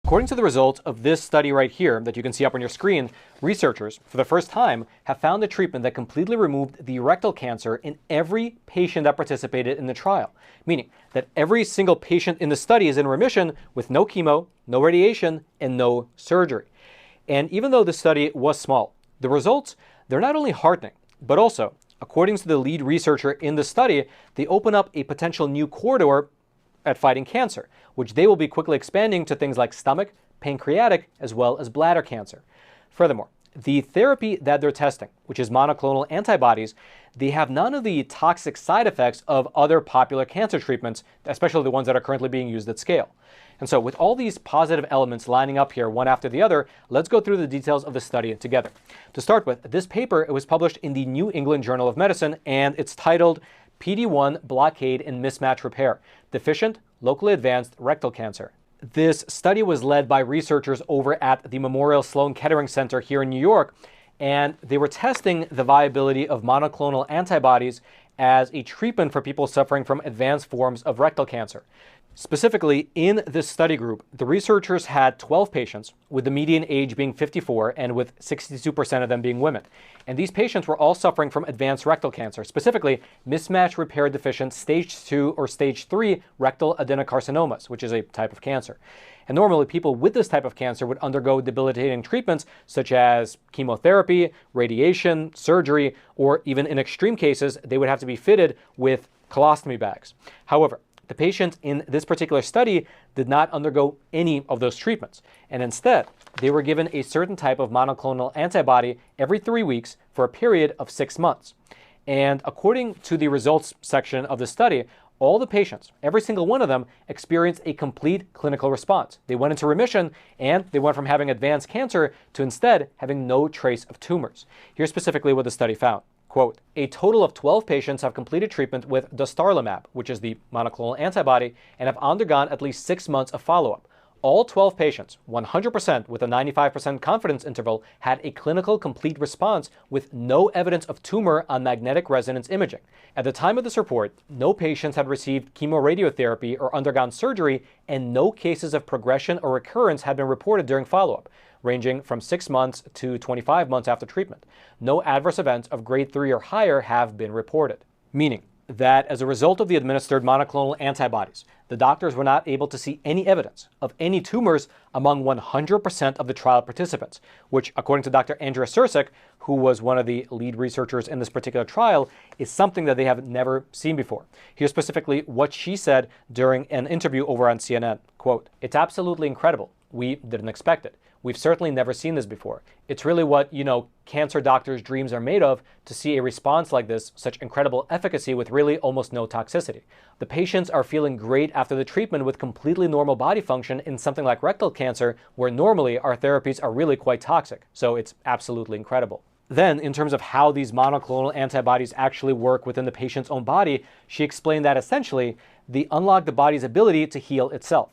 According to the results of this study right here that you can see up on your screen, researchers, for the first time, have found a treatment that completely removed the rectal cancer in every patient that participated in the trial, meaning that every single patient in the study is in remission with no chemo, no radiation, and no surgery. And even though the study was small, the results, they're not only heartening, but also, according to the lead researcher in the study, they open up a potential new corridor at fighting cancer, which they will be quickly expanding to things like stomach, pancreatic, as well as bladder cancer. Furthermore, the therapy that they're testing, which is monoclonal antibodies, they have none of the toxic side effects of other popular cancer treatments, especially the ones that are currently being used at scale. And so with all these positive elements lining up here one after the other, let's go through the details of the study together. To start with, this paper, it was published in the New England Journal of Medicine, and it's titled PD-1 Blockade and Mismatch Repair, Deficient, Locally Advanced Rectal Cancer. This study was led by researchers over at the Memorial Sloan Kettering Center here in New York, and they were testing the viability of monoclonal antibodies as a treatment for people suffering from advanced forms of rectal cancer. Specifically, in this study group, the researchers had 12 patients, with the median age being 54 and with 62% of them being women. And these patients were all suffering from advanced rectal cancer, specifically mismatch repair deficient stage 2 or stage 3 rectal adenocarcinomas, which is a type of cancer. And normally people with this type of cancer would undergo debilitating treatments such as chemotherapy, radiation, surgery, or even in extreme cases, they would have to be fitted with colostomy bags. However, the patients in this particular study did not undergo any of those treatments, and instead, they were given a certain type of monoclonal antibody every 3 weeks for a period of 6 months. And according to the results section of the study, all the patients, every single one of them, experienced a complete clinical response. They went into remission, and they went from having advanced cancer to instead having no trace of tumors. Here's specifically what the study found. Quote, a total of 12 patients have completed treatment with dostarlimab, which is the monoclonal antibody, and have undergone at least 6 months of follow-up. All 12 patients, 100% with a 95% confidence interval, had a clinical complete response with no evidence of tumor on magnetic resonance imaging. At the time of this report, no patients had received chemoradiotherapy or undergone surgery, and no cases of progression or recurrence had been reported during follow-up, ranging from 6 months to 25 months after treatment. No adverse events of grade 3 or higher have been reported. Meaning that as a result of the administered monoclonal antibodies, the doctors were not able to see any evidence of any tumors among 100% of the trial participants, which, according to Dr. Andrea Cercek, who was one of the lead researchers in this particular trial, is something that they have never seen before. Here's specifically what she said during an interview over on CNN. Quote, it's absolutely incredible. We didn't expect it. We've certainly never seen this before. It's really what, cancer doctors' dreams are made of, to see a response like this, such incredible efficacy with really almost no toxicity. The patients are feeling great after the treatment with completely normal body function in something like rectal cancer, where normally our therapies are really quite toxic. So it's absolutely incredible. Then, in terms of how these monoclonal antibodies actually work within the patient's own body, she explained that essentially they unlock the body's ability to heal itself.